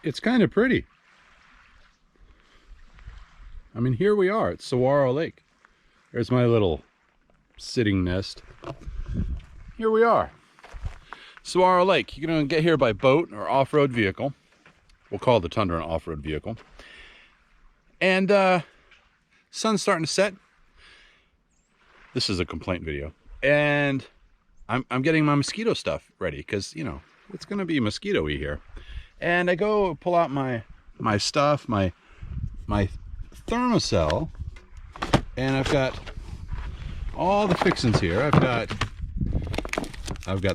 it's kind of pretty. I mean, here we are at Saguaro Lake. There's my little sitting nest. Here we are. Saguaro Lake. You're going to get here by boat or off-road vehicle. We'll call the Tundra an off-road vehicle. And sun's starting to set. This is a complaint video. And I'm getting my mosquito stuff ready because, you know, it's going to be mosquito-y here. And I go pull out my stuff, my Thermocell, and I've got all the fixings here. I've got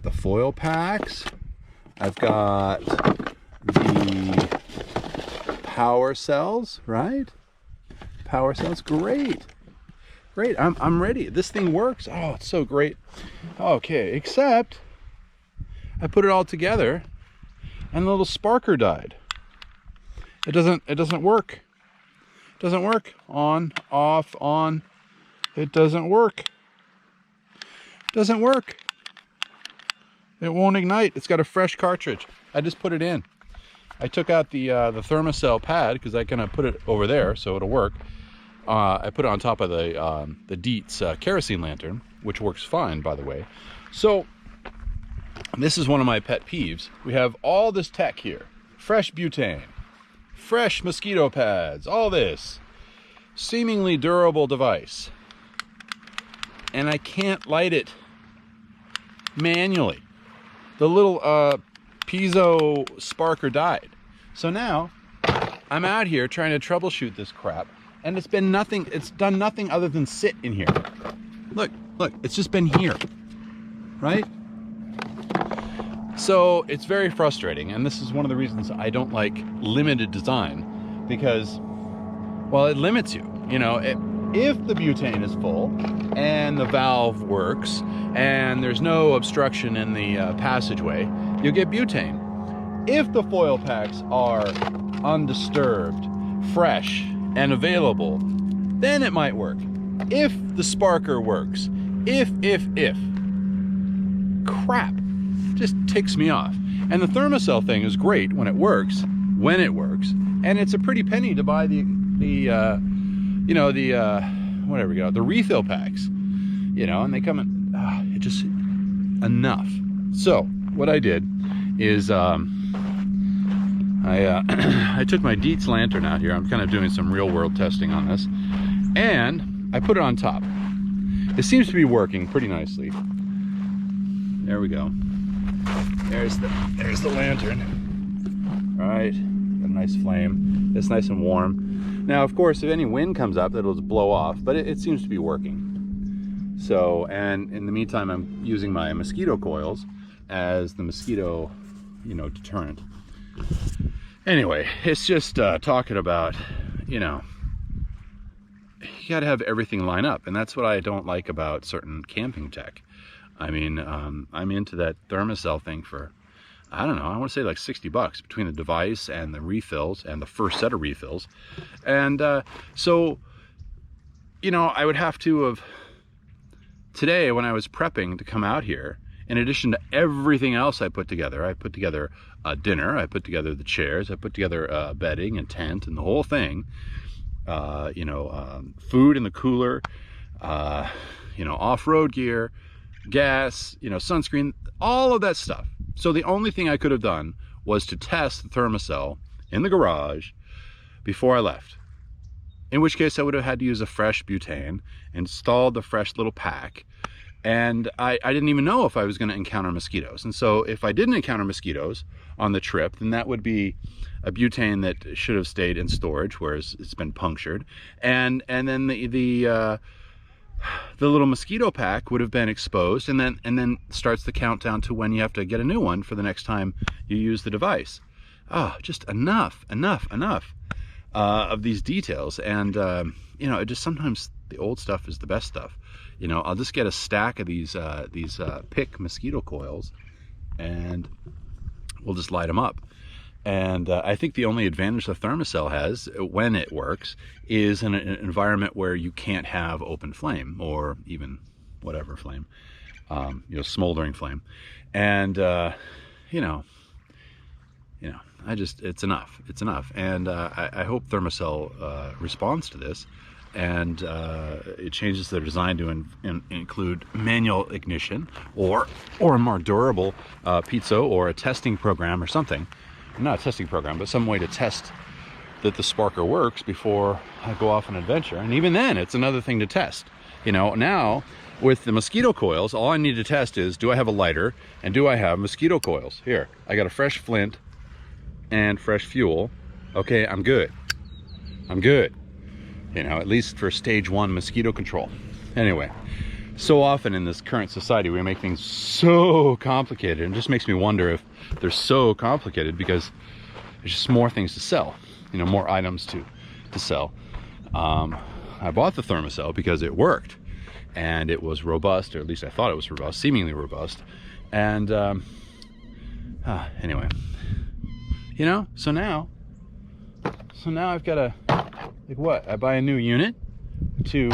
the foil packs. I've got the power cells, right? Power cells, great. Great, I'm ready. This thing works. Oh, it's so great. Okay, except I put it all together and the little sparker died. It doesn't work. It doesn't work. On, off, on. It doesn't work. It doesn't work. It won't ignite. It's got a fresh cartridge. I just put it in. I took out the Thermocell pad because I kind of put it over there so it'll work. I put it on top of the Dietz kerosene lantern, which works fine, by the way. So this is one of my pet peeves. We have all this tech here. Fresh butane, fresh mosquito pads, all this seemingly durable device. And I can't light it manually. The little piezo sparker died. So now I'm out here trying to troubleshoot this crap. And it's been nothing, it's done nothing other than sit in here. Look, it's just been here, right? So it's very frustrating. And this is one of the reasons I don't like limited design, because, well, it limits you. You know, if the butane is full and the valve works and there's no obstruction in the passageway, you'll get butane. If the foil packs are undisturbed, fresh, and available, then it might work. If the sparker works, if. Crap, just ticks me off. And the Thermocell thing is great when it works, and it's a pretty penny to buy the refill packs, you know, and they come in, it just, enough. So what I did is, I took my Dietz lantern out here. I'm kind of doing some real world testing on this, and I put it on top. It seems to be working pretty nicely. There we go. There's the lantern. All right, got a nice flame. It's nice and warm. Now, of course, if any wind comes up, it'll just blow off, but it seems to be working. So, and in the meantime, I'm using my mosquito coils as the mosquito, you know, deterrent. Anyway, it's just talking about, you know, you got to have everything line up, and that's what I don't like about certain camping tech. I mean, I'm into that Thermocell thing for, I don't know, I want to say like $60 between the device and the refills and the first set of refills. And so, you know, I would have to have, today when I was prepping to come out here, in addition to everything else I put together dinner, I put together the chairs, I put together bedding and tent and the whole thing, food in the cooler, off-road gear, gas, sunscreen, all of that stuff. So the only thing I could have done was to test the Thermocell in the garage before I left. In which case I would have had to use a fresh butane, install the fresh little pack, and I didn't even know if I was going to encounter mosquitoes. And so if I didn't encounter mosquitoes on the trip, then that would be a butane that should have stayed in storage, whereas it's been punctured. And then the little mosquito pack would have been exposed, and then starts the countdown to when you have to get a new one for the next time you use the device. Oh, just enough of these details. And it just, sometimes the old stuff is the best stuff. I'll just get a stack of these pick mosquito coils, and we'll just light them up. And I think the only advantage the Thermocell has when it works is in an environment where you can't have open flame, or even whatever flame, smoldering flame. And it's enough. It's enough. And I hope Thermocell responds to this, and it changes their design to include manual ignition, or a more durable piezo, or a testing program or something. Not a testing program, but some way to test that the sparker works before I go off on an adventure. And even then, it's another thing to test. You know, now with the mosquito coils, all I need to test is, do I have a lighter, and do I have mosquito coils? Here, I got a fresh flint and fresh fuel. Okay, I'm good. I'm good. You know, at least for stage 1 mosquito control. Anyway, so often in this current society, we make things so complicated, and it just makes me wonder if they're so complicated because there's just more things to sell, you know, more items to sell. I bought the Thermocell because it worked, and it was robust, or at least I thought it was robust, seemingly robust. And anyway, you know, so now I've got to, like, what? I buy a new unit to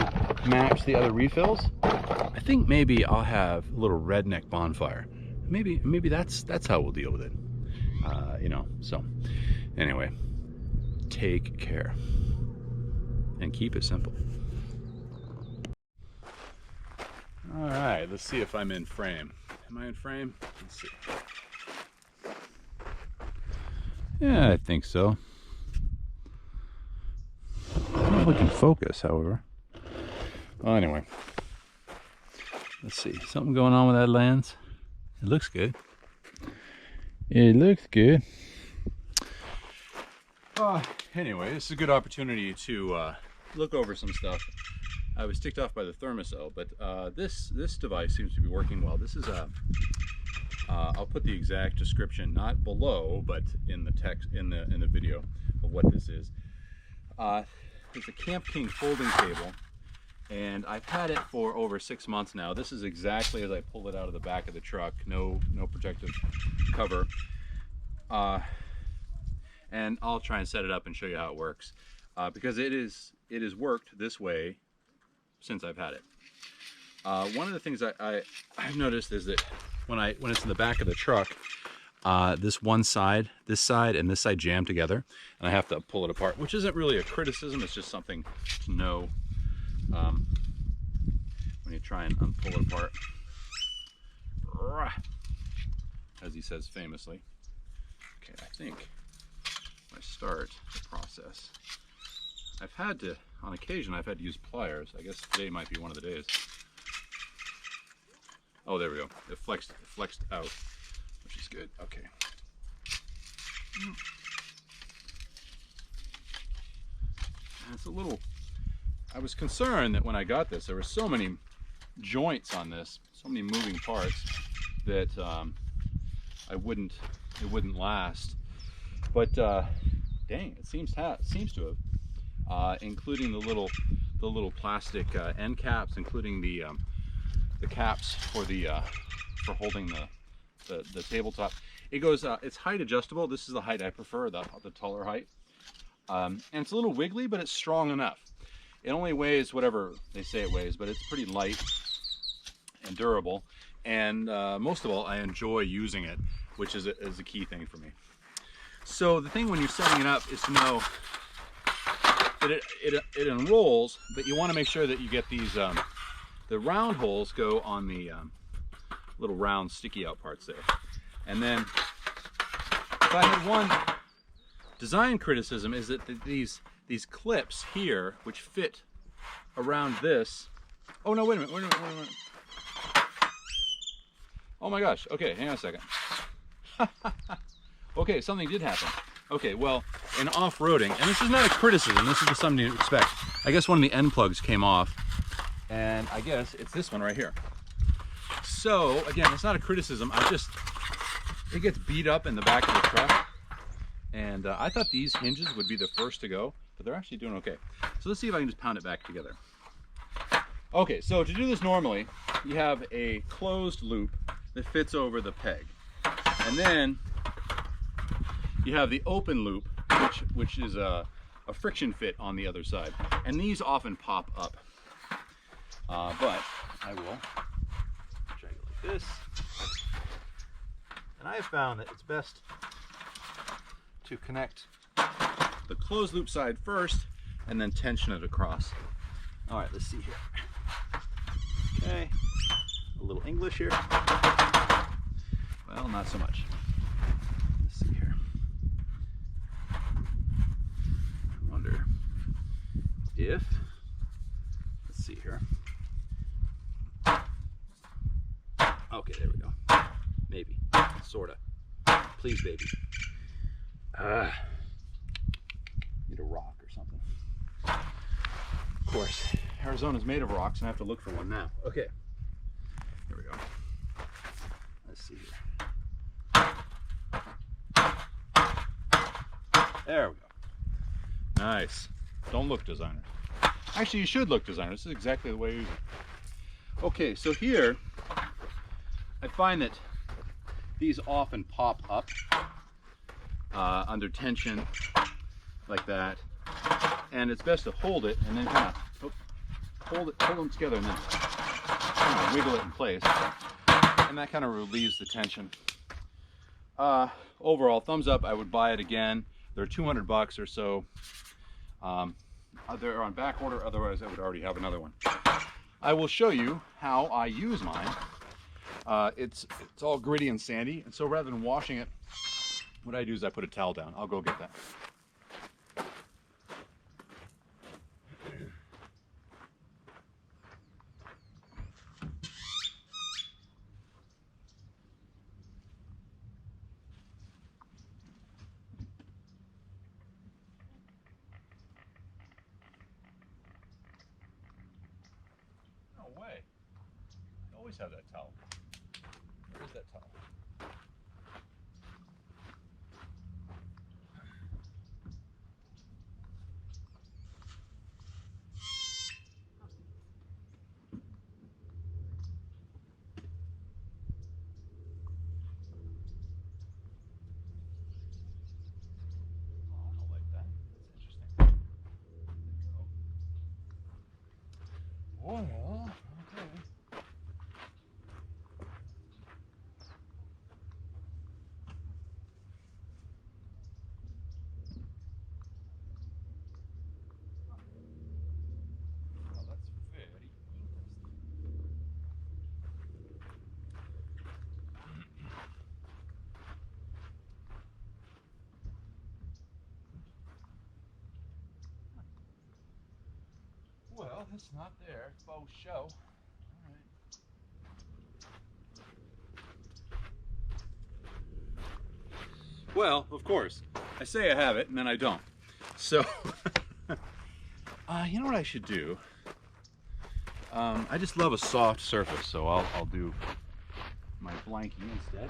match the other refills. I think maybe I'll have a little redneck bonfire. Maybe that's how we'll deal with it. You know, so anyway, take care and keep it simple. All right, let's see if I'm in frame. Am I in frame? Let's see. Yeah, I think so. I don't know if we can focus, however. Well, anyway, let's see. Something going on with that lens. It looks good. It looks good. Anyway, this is a good opportunity to look over some stuff. I was ticked off by the Thermocell, but this device seems to be working well. This is a I'll put the exact description, not below, but in the text, in the video of what this is. It's a Camp King folding table, and I've had it for over 6 months now. This is exactly as I pulled it out of the back of the truck. No protective cover. And I'll try and set it up and show you how it works, because it has worked this way since I've had it. One of the things I've noticed is that when it's in the back of the truck, this side and this side jam together, and I have to pull it apart, which isn't really a criticism, it's just something to know when you try and pull it apart, as he says famously. Okay, I think when I start the process, on occasion I've had to use pliers. I guess today might be one of the days. Oh, there we go. It flexed out, which is good. Okay. And it's a little, I was concerned that when I got this, there were so many joints on this, so many moving parts, that it wouldn't last. But dang, it seems to have, including the little plastic end caps, including the caps for for holding the tabletop. It goes, it's height adjustable. This is the height I prefer, the taller height. And it's a little wiggly, but it's strong enough. It only weighs whatever they say it weighs, but it's pretty light and durable. And most of all, I enjoy using it, which is a key thing for me. So the thing when you're setting it up is to know that it unrolls, but you want to make sure that you get these, the round holes go on the little round sticky out parts there. And then, if I had one design criticism, is that these clips here, which fit around this. Oh no, wait a minute. Oh my gosh, okay, hang on a second. Okay, something did happen. Okay, well, in off-roading, and this is not a criticism, this is just something to expect. I guess one of the end plugs came off, and I guess it's this one right here. So, again, it's not a criticism, it gets beat up in the back of the truck, and I thought these hinges would be the first to go, but they're actually doing okay. So let's see if I can just pound it back together. Okay, so to do this normally, you have a closed loop that fits over the peg, and then you have the open loop, which is a friction fit on the other side, and these often pop up. But I will drag it like this, and I have found that it's best to connect the closed loop side first and then tension it across. All right, let's see here. Okay, a little English here. Well, not so much. Let's see here. I wonder if, let's see here. Okay, there we go. Maybe, sorta. Please, baby. Need a rock or something. Of course, Arizona's made of rocks and I have to look for one now. Okay, here we go. Let's see here. There we go. Nice. Don't look, designer. Actually, you should look, designer. This is exactly the way you use it. Okay, so here, I find that these often pop up under tension like that, and it's best to hold it and then kind of hold them together and then kind of wiggle it in place, and that kind of relieves the tension. Overall, thumbs up. I would buy it again. They're $200 or so. They're on back order, otherwise I would already have another one. I will show you how I use mine. It's all gritty and sandy, and so rather than washing it, what I do is I put a towel down. I'll go get that. No way. I always have that towel. Where's that towel? Well, okay. Well, that's very interesting. Well, it's not there. Faux show. All right. Well, of course. I say I have it, and then I don't. So, you know what I should do? I just love a soft surface, so I'll do my blankie instead.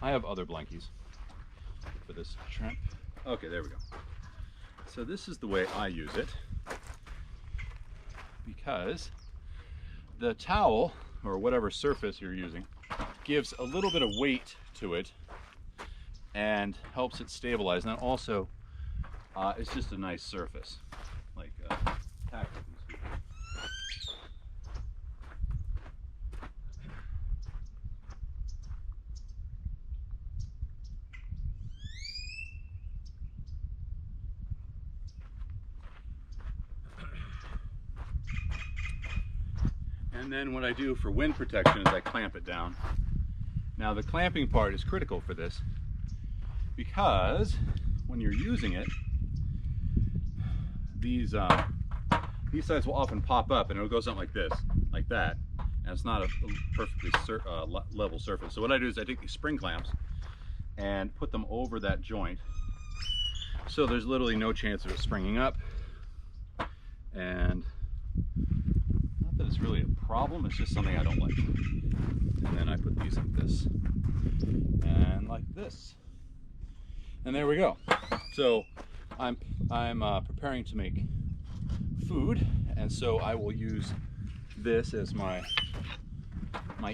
I have other blankies for this shrimp. Okay, there we go. So this is the way I use it, because the towel or whatever surface you're using gives a little bit of weight to it and helps it stabilize. And also it's just a nice surface, like tactically speaking. And then what I do for wind protection is I clamp it down. Now the clamping part is critical for this, because when you're using it, these sides will often pop up and it'll go something like this, like that, and it's not a perfectly level surface. So what I do is I take these spring clamps and put them over that joint, so there's literally no chance of it springing up. And that is really a problem, it's just something I don't like. And then I put these like this and like this, and there we go. So I'm preparing to make food, and so I will use this as my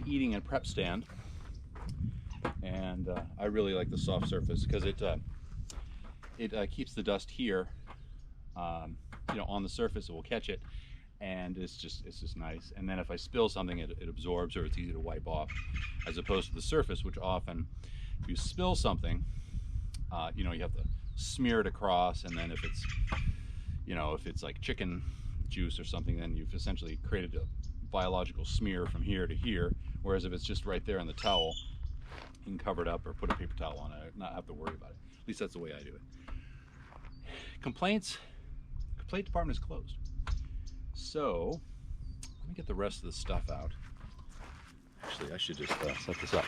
eating and prep stand. And I really like the soft surface because it keeps the dust here, you know, on the surface. It will catch it, and it's just nice. And then if I spill something, it absorbs, or it's easy to wipe off, as opposed to the surface, which often, if you spill something, you know, you have to smear it across, and then if it's, you know, if it's like chicken juice or something, then you've essentially created a biological smear from here to here. Whereas if it's just right there on the towel, you can cover it up or put a paper towel on it, not have to worry about it. At least that's the way I do it. Complaint department is closed. So let me get the rest of the stuff out. Actually, I should just set this up.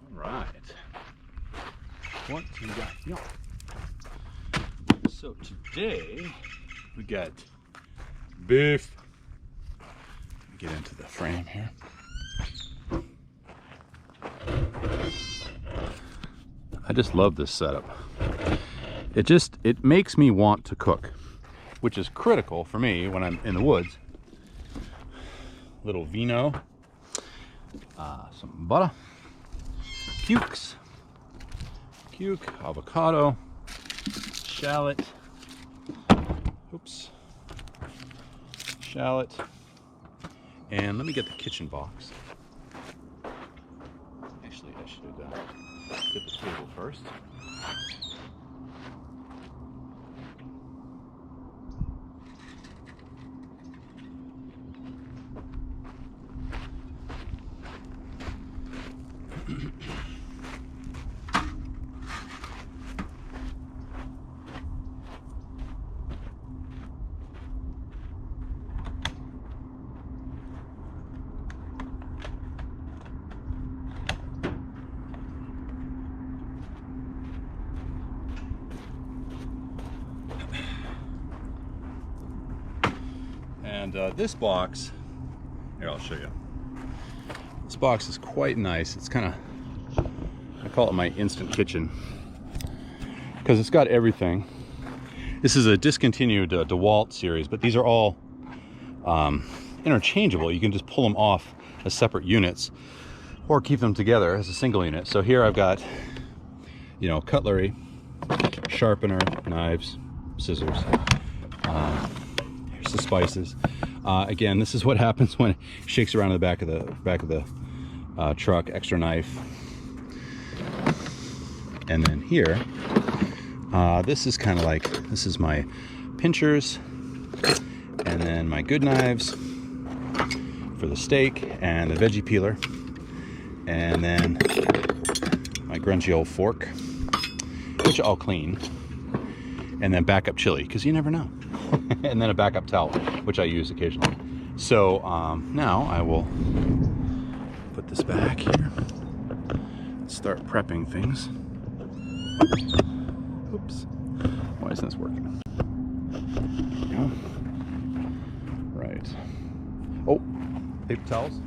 All right. What do you got? No. So today we got beef. Let me get into the frame here. I just love this setup. It makes me want to cook, which is critical for me when I'm in the woods. Little vino, some butter, cuke, avocado, shallot, and let me get the kitchen box. Actually, I should get the table first. And this box, here, I'll show you. This box is quite nice. It's kind of, I call it my instant kitchen, because it's got everything. This is a discontinued DeWalt series, but these are all interchangeable. You can just pull them off as separate units or keep them together as a single unit. So here I've got, you know, cutlery, sharpener, knives, scissors. Here's the spices. Again, this is what happens when it shakes around in the back of the truck. Extra knife. And then here, this is kind of like, this is my pinchers, and then my good knives for the steak, and the veggie peeler, and then my grungy old fork, which I'll clean, and then backup chili, because you never know. And then a backup towel, which I use occasionally. So now I will put this back here, start prepping things. Oops, why isn't this working? No. Right. Oh, paper towels.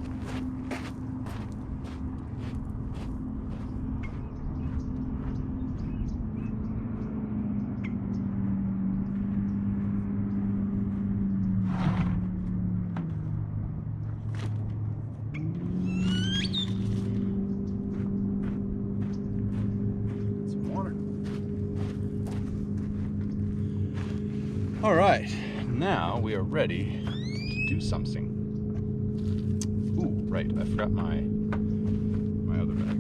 All right, now we are ready to do something. Ooh, right, I forgot my other bag.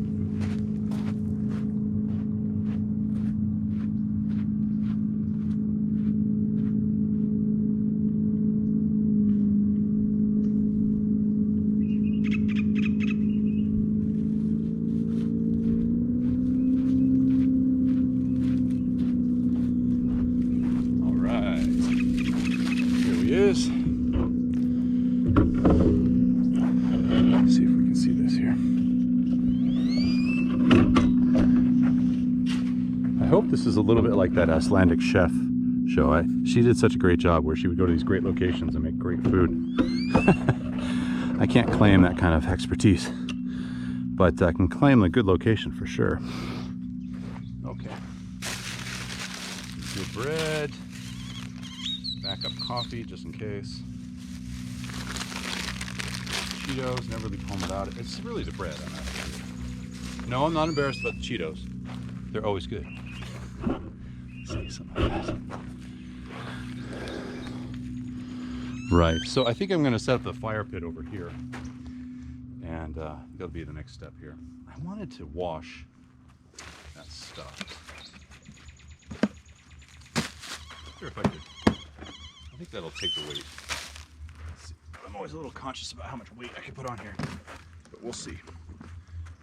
Is. Let's see if we can see this here. I hope this is a little bit like that Icelandic chef show. She did such a great job where she would go to these great locations and make great food. I can't claim that kind of expertise, but I can claim the good location for sure. Okay. Good bread. Backup coffee, just in case. Cheetos, never really pull them without it. It's really the bread I'm after. No, I'm not embarrassed about the Cheetos. They're always good. see some of that. Right, so I think I'm going to set up the fire pit over here, and that'll be the next step here. I wanted to wash that stuff. Sure, if I could. I think that'll take the weight. Let's see. I'm always a little conscious about how much weight I can put on here, but we'll see.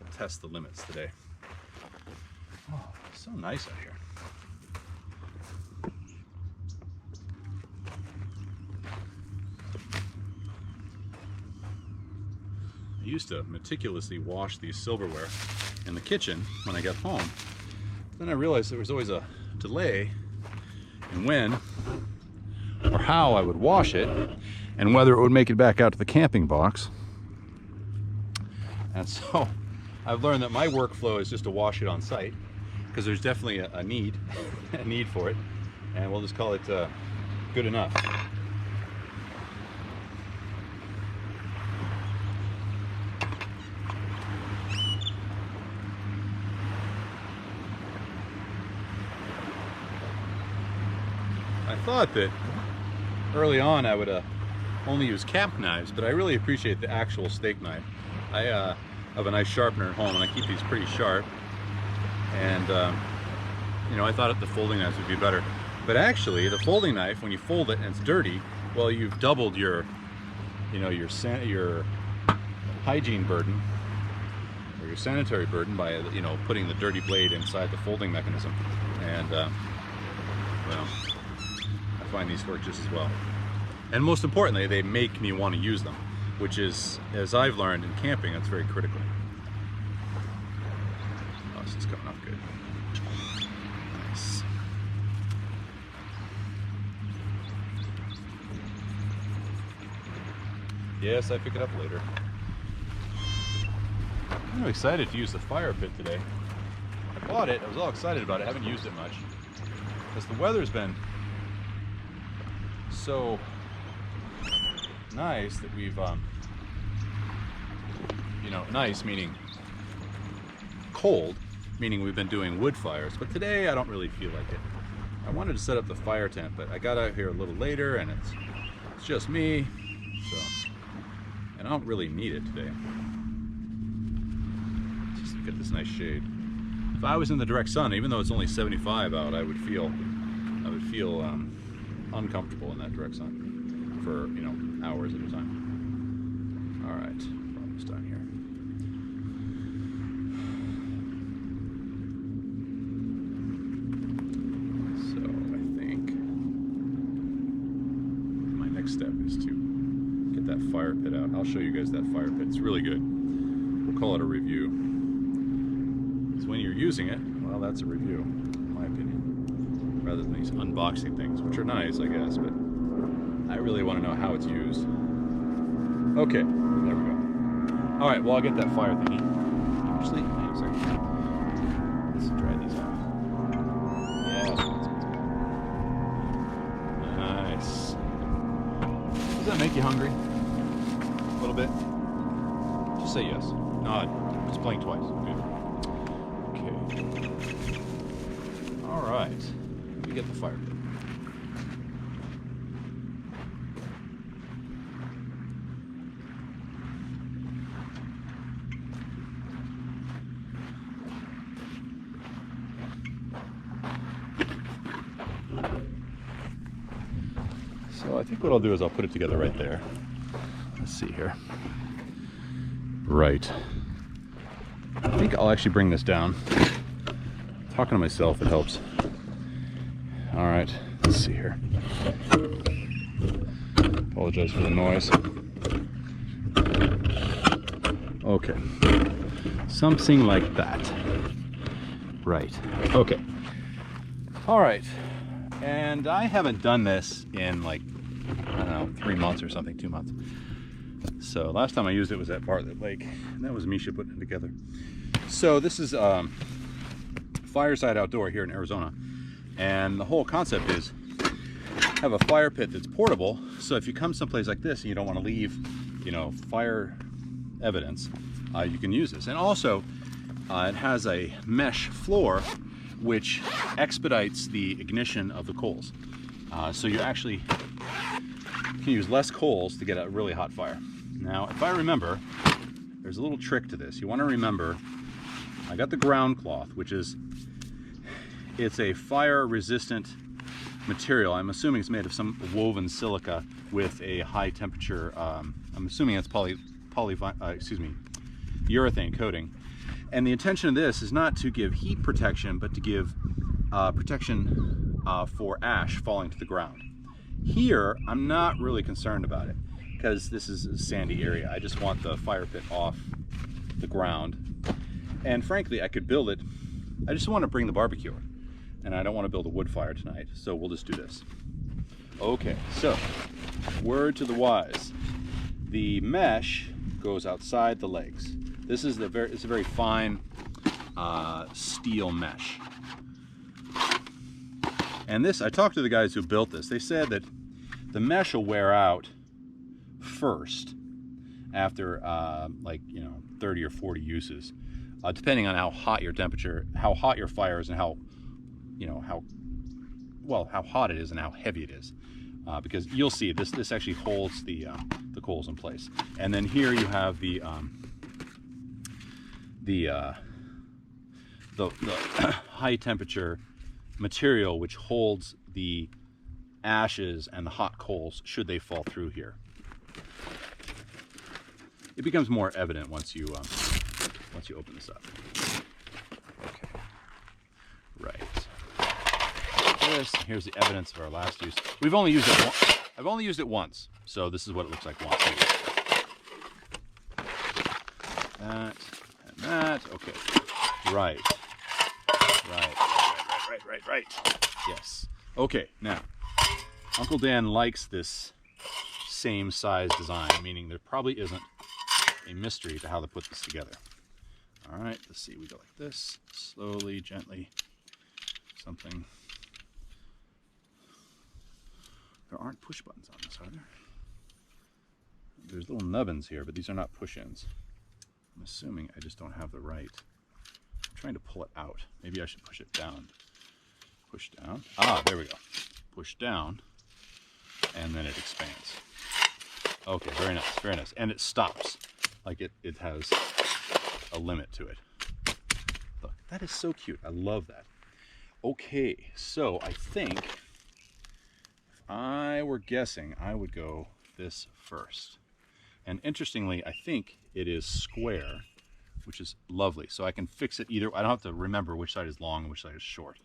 We'll test the limits today. Oh, it's so nice out here. I used to meticulously wash these silverware in the kitchen when I got home. Then I realized there was always a delay in when or how I would wash it and whether it would make it back out to the camping box. And so I've learned that my workflow is just to wash it on site, because there's definitely a need a need for it, and we'll just call it good enough. I thought that early on I would only use camp knives, but I really appreciate the actual steak knife. I have a nice sharpener at home, and I keep these pretty sharp. And you know, I thought the folding knives would be better, but actually the folding knife, when you fold it and it's dirty, well, you've doubled your, you know, your hygiene burden or your sanitary burden by, you know, putting the dirty blade inside the folding mechanism. And well, I find these work just as well. And most importantly, they make me want to use them, which is, as I've learned in camping, that's very critical. Oh, this is coming up good. Nice. Yes, I pick it up later. I'm excited to use the fire pit today. I bought it, I was all excited about it, I haven't used it much, because the weather's been so nice that we've, you know, nice meaning cold, meaning we've been doing wood fires, but today I don't really feel like it. I wanted to set up the fire tent, but I got out here a little later, and it's just me, so, and I don't really need it today. Just look at this nice shade. If I was in the direct sun, even though it's only 75 out, I would feel uncomfortable in that direct sun for, you know, hours at a time. All right, almost done here. So I think my next step is to get that fire pit out. I'll show you guys that fire pit. It's really good. We'll call it a review. So when you're using it, well, that's a review, in my opinion, rather than these unboxing things, which are nice, I guess, but I really want to know how it's used. Okay, there we go. All right, well, I'll get that fire thingy. Actually, hang on a second. Let's try these out. Yeah, that's nice. Does that make you hungry? A little bit? Just say yes. Nod. It's playing twice. Good. Okay. All right. Let me get the fire pit. So I think what I'll do is I'll put it together right there. Let's see here. Right. I think I'll actually bring this down. Talking to myself, it helps. All right, let's see here. Apologize for the noise. Okay, something like that. Right, okay. All right, and I haven't done this in like, I don't know, 3 months or something, 2 months. So last time I used it was at Bartlett Lake, and that was Misha putting it together. So this is Fireside Outdoor here in Arizona, and the whole concept is have a fire pit that's portable, so if you come someplace like this and you don't want to leave, you know, fire evidence, you can use this. And also it has a mesh floor which expedites the ignition of the coals. So you actually can use less coals to get a really hot fire. Now, if I remember, there's a little trick to this. You want to remember, I got the ground cloth, which is, it's a fire resistant material. I'm assuming it's made of some woven silica with a high temperature, I'm assuming it's urethane coating. And the intention of this is not to give heat protection, but to give protection for ash falling to the ground. Here, I'm not really concerned about it because this is a sandy area. I just want the fire pit off the ground. And frankly, I could build it. I just want to bring the barbecue in, and I don't want to build a wood fire tonight, so we'll just do this. Okay, so word to the wise. The mesh goes outside the legs. This is it's a very fine steel mesh. And this, I talked to the guys who built this. They said that the mesh will wear out first after like, you know, 30 or 40 uses, depending on how hot your temperature, how hot your fire is, and how, you know, how hot it is and how heavy it is. Because you'll see this actually holds the coals in place. And then here you have the high temperature material which holds the ashes and the hot coals should they fall through here. It becomes more evident once you open this up. Okay, right. This, here's the evidence of our last use. We've only used it once. I've only used it once, so this is what it looks like once. That and that. Okay. Right. Right. Yes. Okay, now, Uncle Dan likes this same size design, meaning there probably isn't a mystery to how to put this together. All right, let's see. We go like this, slowly, gently, something. There aren't push buttons on this, are there? There's little nubbins here, but these are not push-ins. I'm assuming I just don't have the right. I'm trying to pull it out. Maybe I should push it down. Push down. Ah, there we go. Push down, and then it expands. Okay, very nice, very nice. And it stops. Like it has a limit to it. Look, that is so cute. I love that. Okay, so I think if I were guessing, I would go this first. And interestingly, I think it is square, which is lovely. So I can fix it either. I don't have to remember which side is long and which side is short.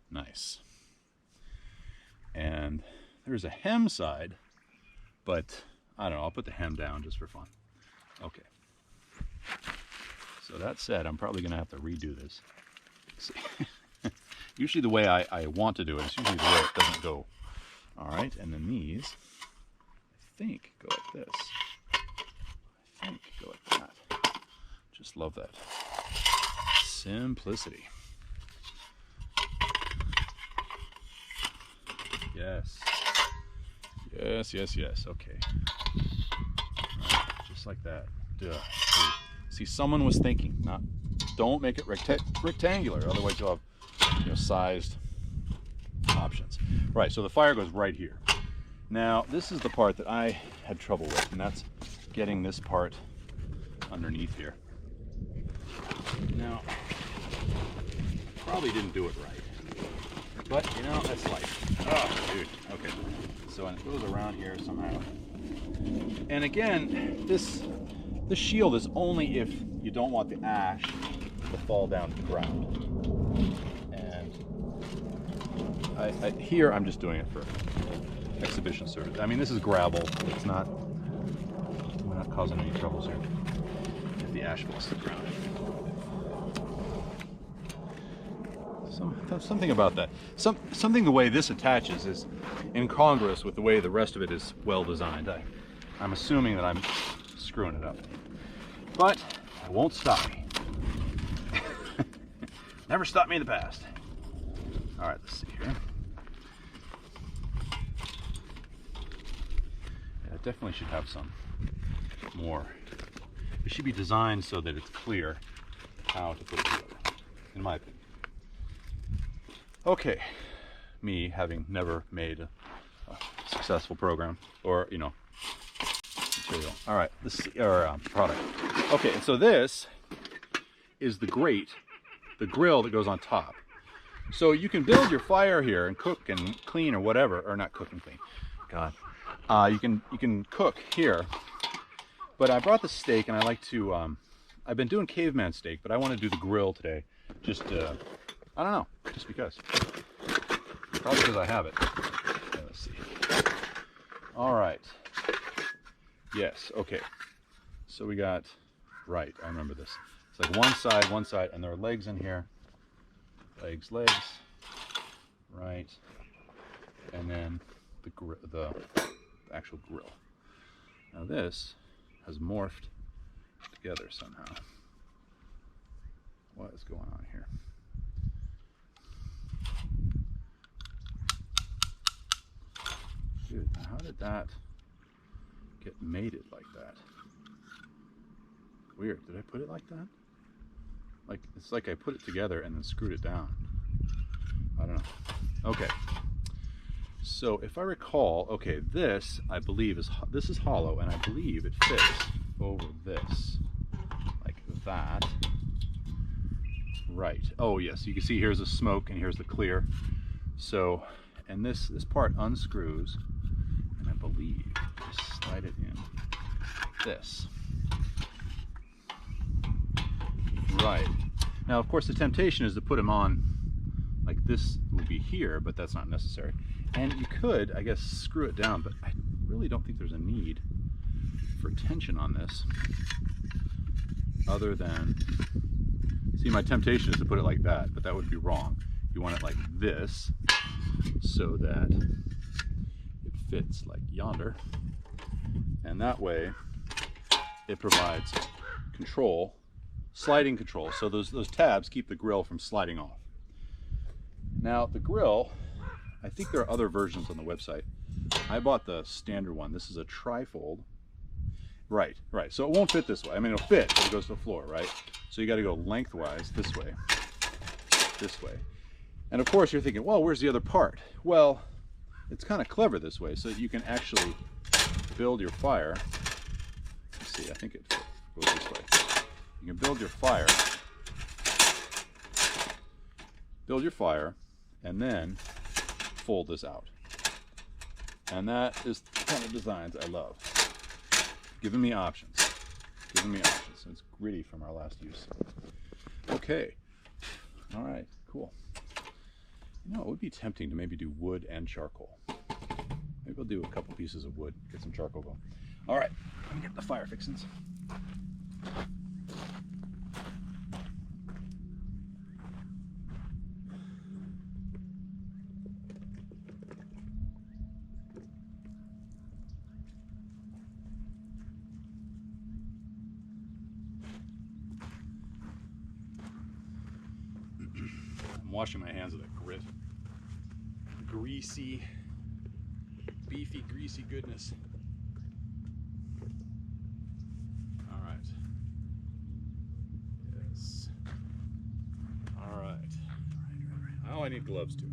Nice. And there's a hem side, but I don't know, I'll put the hem down just for fun. Okay. So that said, I'm probably gonna have to redo this. See. Usually the way I want to do it is usually the way it doesn't go. All right, and then these, I think, go like this. I think go like that. Just love that. Simplicity. Yes. Yes. Okay. Right. Just like that. Duh. See, someone was thinking, don't make it rectangular, otherwise you'll have, sized options. Right, so the fire goes right here. Now, this is the part that I had trouble with, and that's getting this part underneath here. Now, probably didn't do it right, but that's life. Oh, dude. Okay. So it goes around here somehow. And again, this shield is only if you don't want the ash to fall down to the ground. And here I'm just doing it for exhibition service. I mean, this is gravel. It's not. We're not causing any troubles here. If the ash falls to the ground. Something about that. Something the way this attaches is incongruous with the way the rest of it is well designed. I'm assuming that I'm screwing it up, but it won't stop me. Never stopped me in the past. All right, let's see here. Yeah, it definitely should have some more. It should be designed so that it's clear how to put it together, in my opinion. Okay, me having never made a successful program or, you know, material. All right, this product. Okay, and so this is the grate, the grill that goes on top. So you can build your fire here and cook and clean or whatever, or not cook and clean. God, you can cook here. But I brought the steak, and I like to. I've been doing caveman steak, but I want to do the grill today. Just I don't know, just because. Probably because I have it. Okay, let's see. All right. Yes. Okay. So we got. Right. I remember this. It's like one side, and there are legs in here. Legs, right, and then the actual grill. Now this has morphed together somehow. What is going on here? Dude, how did that get mated like that? Weird. Did I put it like that? Like, it's like I put it together and then screwed it down. I don't know. Okay. So if I recall, okay, this I believe this is hollow, and I believe it fits over this, like that. Right. Oh yes, you can see here's the smoke and here's the clear. So, and this part unscrews, and I believe just slide it in like this. Right. Now, of course, the temptation is to put them on like this would be here, but that's not necessary. And you could, I guess, screw it down, but I really don't think there's a need for tension on this other than, see, my temptation is to put it like that, but that would be wrong. You want it like this so that it fits like yonder. And that way it provides control, sliding control, so those tabs keep the grill from sliding off. Now the grill, I think there are other versions on the website. I bought the standard one. This is a trifold. Right. So it won't fit this way. I mean, it'll fit, but it goes to the floor, right? So you got to go lengthwise this way. And of course you're thinking, well, where's the other part? Well, it's kind of clever this way, so that you can actually build your fire. Let's see, I think it goes this way. You can build your fire, and then fold this out. And that is the kind of designs I love. Giving me options. It's gritty from our last use. Okay. All right, cool. You know, it would be tempting to maybe do wood and charcoal. Maybe we'll do a couple pieces of wood, get some charcoal going. All right, let me get the fire fixings. I'm washing my hands with a grit. Greasy, beefy, greasy goodness. All right. Yes. All right. Oh, I need gloves too.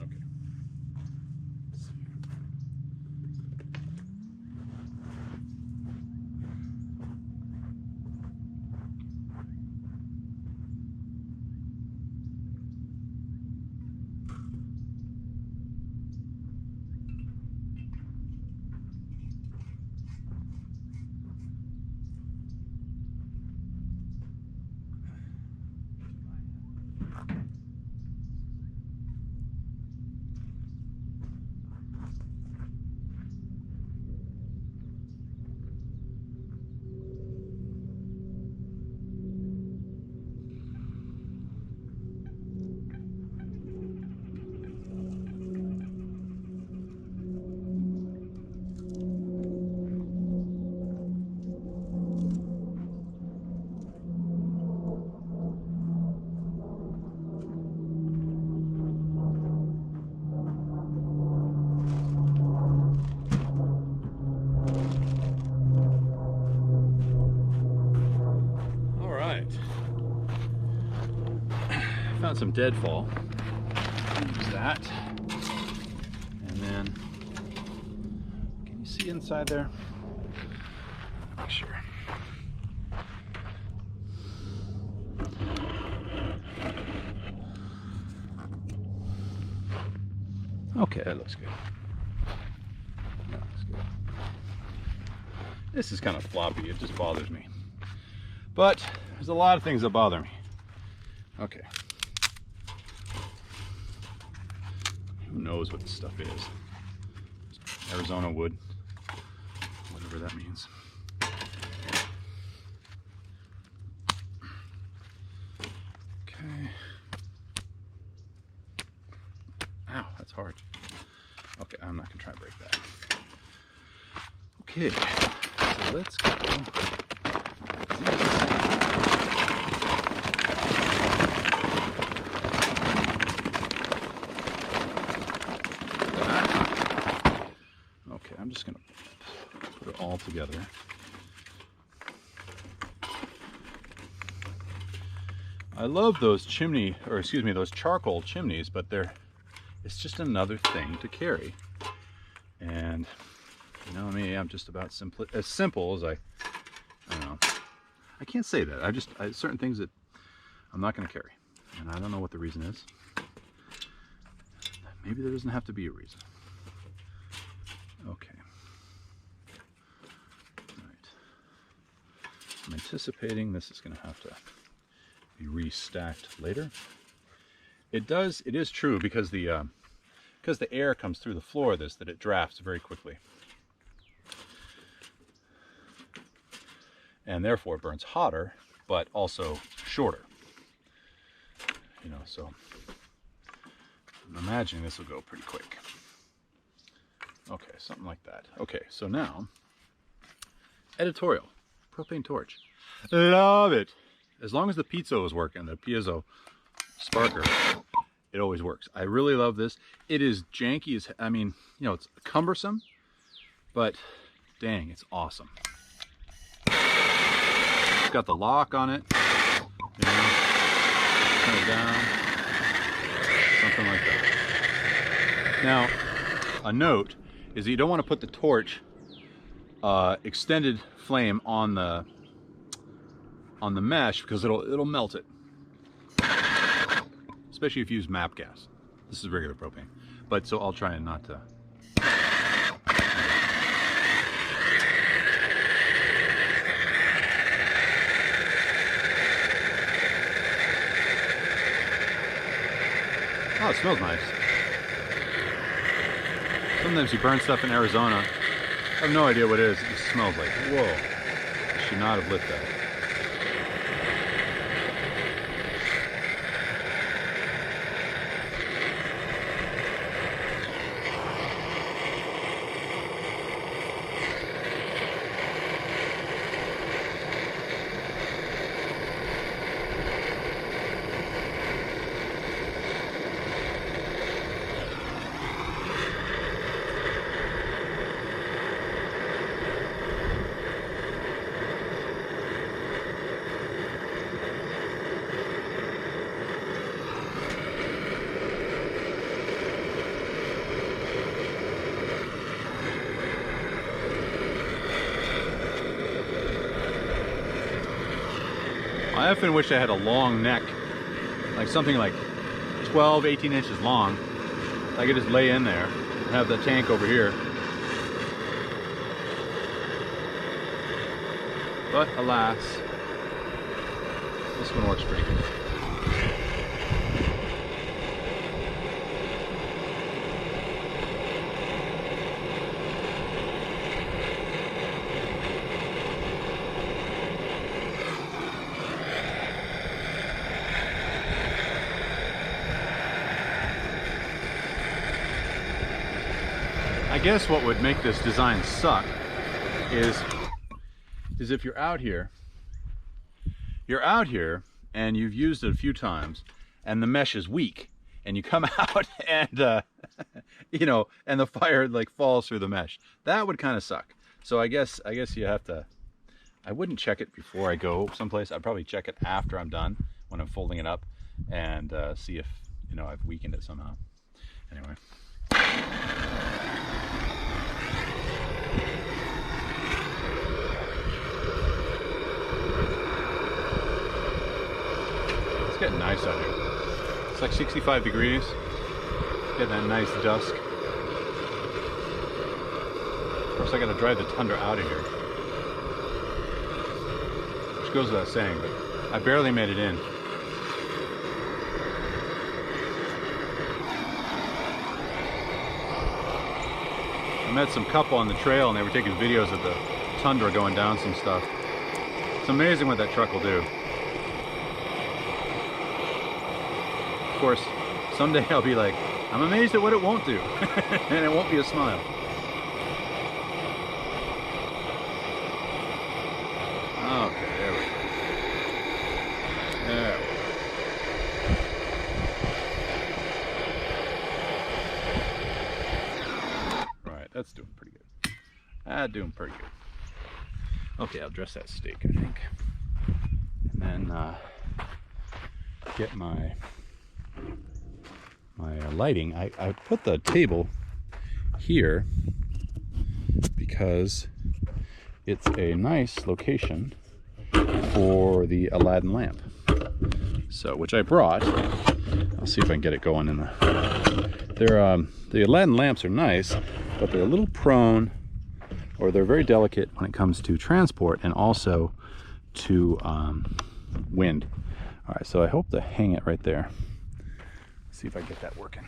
Okay. Let's see. Found some deadfall. that. And then, can you see inside there? Make sure. Okay, that looks good. That looks good. This is kind of floppy, it just bothers me. But there's a lot of things that bother me. Okay. Who knows what this stuff is? Arizona wood, whatever that means. Okay. Ow, that's hard. Okay, I'm not gonna try and break that. Okay, so let's go. Okay, I'm just gonna put it all together. I love those those charcoal chimneys, but it's just another thing to carry. And you know me, I'm just about as simple as I don't know. I can't say that. I certain things that I'm not going to carry, and I don't know what the reason is. Maybe there doesn't have to be a reason. Okay. All right. I'm anticipating this is going to have to be restacked later. It is true because the air comes through the floor of this that it drafts very quickly. And therefore it burns hotter, but also shorter. You know, so I'm imagining this will go pretty quick. Okay, something like that. Okay, so now, editorial, propane torch. Love it. As long as the piezo is working, the piezo sparker, it always works. I really love this. It is janky as, I mean, you know, it's cumbersome, but dang, it's awesome. It's got the lock on it, you know, turn it down, something like that. Now, a note is that you don't want to put the torch extended flame on the mesh because it'll melt it. Especially if you use MAP gas. This is regular propane. But so I'll try and not to. Oh, it smells nice. Sometimes you burn stuff in Arizona. I have no idea what it is. It just smells like, whoa. I should not have lit that. I often wish I had a long neck, like something like 12, 18 inches long. I could just lay in there and have the tank over here. But alas, this one works pretty good. I guess what would make this design suck is if you're out here and you've used it a few times and the mesh is weak and you come out and you know, and the fire like falls through the mesh. That would kind of suck. So I guess you have to, I wouldn't check it before I go someplace. I'd probably check it after I'm done when I'm folding it up and see if, you know, I've weakened it somehow. Anyway. It's getting nice out here. It's like 65 degrees. Getting that nice dusk. Of course, I gotta drive the tundra out of here. Which goes without saying, but I barely made it in. I met some couple on the trail and they were taking videos of the tundra going down some stuff. It's amazing what that truck will do. Of course, someday I'll be like, I'm amazed at what it won't do. And it won't be a smile. Okay, there we go. There we go. Right, that's doing pretty good. Doing pretty good. Okay, I'll dress that steak, I think. And then get my lighting. I put the table here because it's a nice location for the Aladin lamp. So, which I brought. I'll see if I can get it going in the. The Aladin lamps are nice, but they're a little prone, or they're very delicate when it comes to transport and also to wind. All right, so I hope to hang it right there. See if I get that working.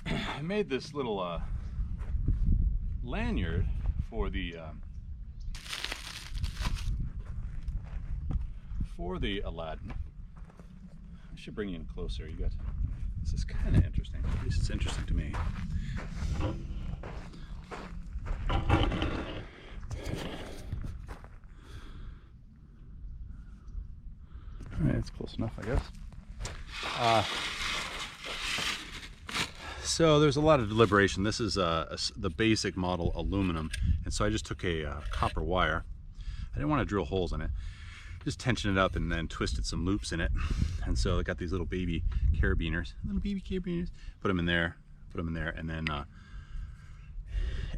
I made this little lanyard for the Aladin. I should bring you in closer. You got this is kind of interesting. At least it's interesting to me. All right, it's close enough, I guess. So there's a lot of deliberation. This is the basic model aluminum, and so I just took a copper wire. I didn't want to drill holes in it. Just tension it up and then twisted some loops in it. And so I got these little baby carabiners, put them in there, and then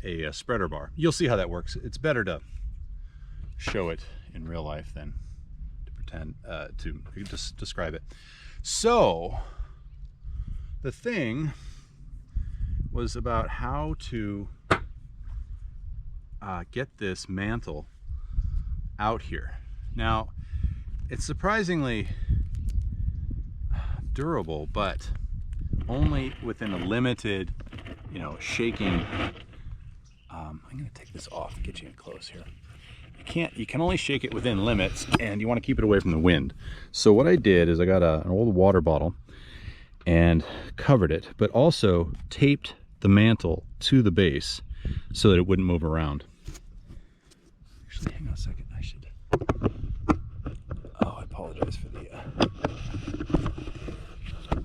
a spreader bar. You'll see how that works. It's better to show it in real life than to pretend to just describe it. So the thing was about how to get this mantle out here. Now, it's surprisingly durable, but only within a limited, shaking. I'm gonna take this off and get you in close here. You can only shake it within limits, and you want to keep it away from the wind. So what I did is I got an old water bottle and covered it, but also taped the mantle to the base so that it wouldn't move around. Actually, hang on a second. I should. Oh, I apologize for the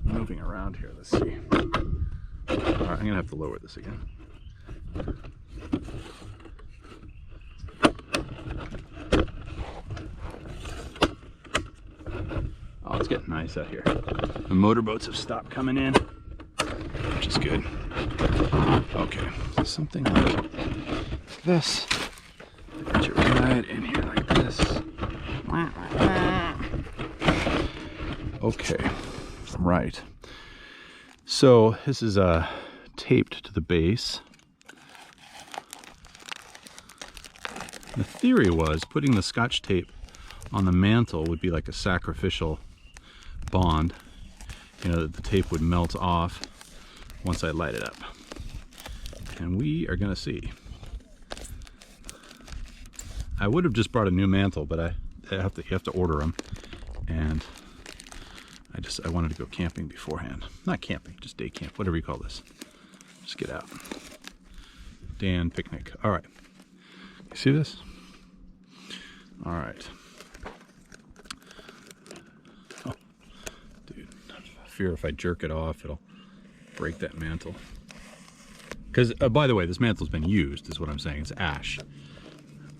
moving around here. Let's see. All right, I'm gonna have to lower this again. Oh, it's getting nice out here. The motorboats have stopped coming in, which is good. Okay, so something like this. Put it right in here like this. Okay, right. So this is taped to the base. The theory was putting the Scotch tape on the mantle would be like a sacrificial bond, you know, that the tape would melt off once I light it up. And we are gonna see. I would have just brought a new mantle, but you have to order them, and I wanted to go camping beforehand. Not camping, just day camp, whatever you call this. Just get out. Dan picnic. All right. You see this? All right. Oh, dude, I fear if I jerk it off, it'll break that mantle. Because, by the way, this mantle's been used, is what I'm saying. It's ash.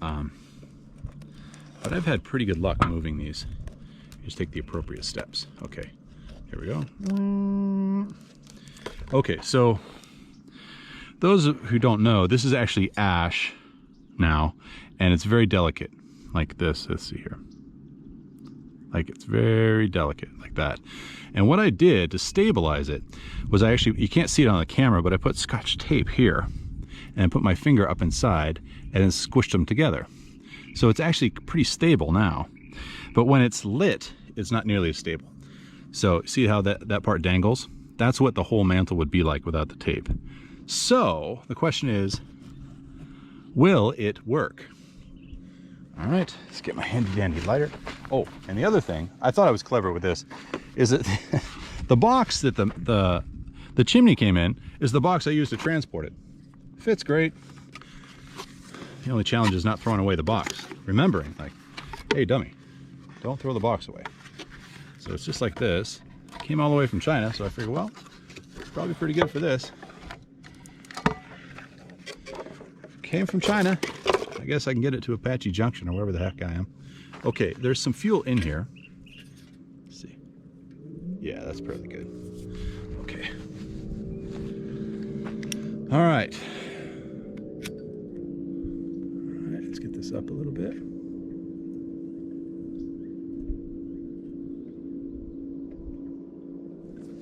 But I've had pretty good luck moving these. You just take the appropriate steps. Okay, here we go. Okay, so those who don't know, this is actually ash now, and it's very delicate, like this. Let's see here. Like, it's very delicate, like that. And what I did to stabilize it was you can't see it on the camera, but I put Scotch tape here, and I put my finger up inside, and then squished them together. So it's actually pretty stable now. But when it's lit, it's not nearly as stable. So see how that part dangles? That's what the whole mantle would be like without the tape. So the question is, will it work? All right, let's get my handy dandy lighter. Oh, and the other thing, I thought I was clever with this, is that the box that the chimney came in is the box I used to transport it. Fits great. The only challenge is not throwing away the box. Remembering, like, hey dummy, don't throw the box away. So it's just like this. Came all the way from China, so I figured, well, it's probably pretty good for this. Came from China. I guess I can get it to Apache Junction or wherever the heck I am. Okay, there's some fuel in here. Let's see. Yeah, that's pretty good. Okay. All right. All right, let's get this up a little bit.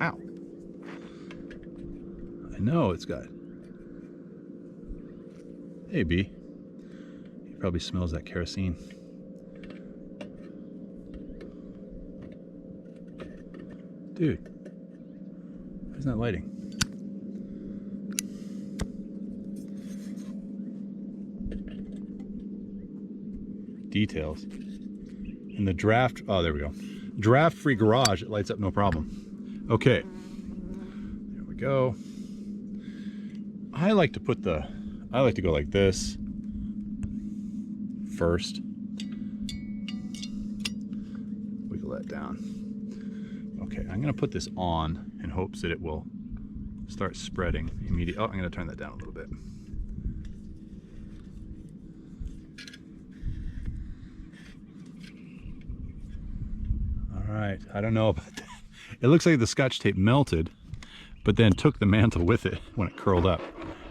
Ow. I know it's got... Hey, bee. He probably smells that kerosene. Dude, why isn't that lighting? Details. In the draft, oh, there we go. Draft-free garage, it lights up no problem. Okay, there we go. I like to go like this first. Wiggle that down. Okay, I'm gonna put this on in hopes that it will start spreading immediately. Oh, I'm gonna turn that down a little bit. All right, I don't know about that. It looks like the Scotch tape melted, but then took the mantle with it when it curled up.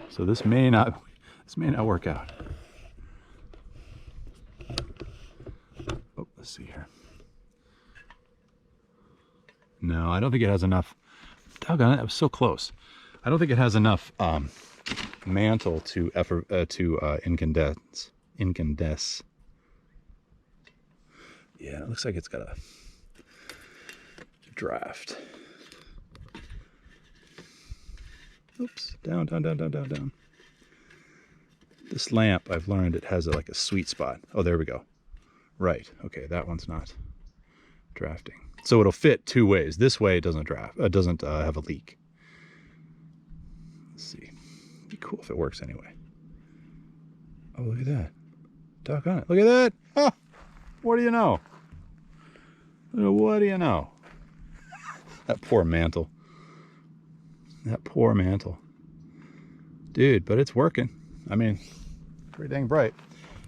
So this may not work out. Oh, let's see here. No, I don't think it has enough. Doggone it, I was so close. I don't think it has enough mantle to incandesce. Yeah, it looks like it's got a draft. Oops, down, down, down, down, down, down. This lamp, I've learned it has like a sweet spot. Oh, there we go. Right, okay, that one's not drafting. So it'll fit two ways. This way it doesn't draft, doesn't have a leak. Let's see. It'd be cool if it works anyway. Oh, look at that. Doggone it. Look at that. Oh, what do you know? What do you know? That poor mantle. That poor mantle. Dude, but it's working. I mean, pretty dang bright.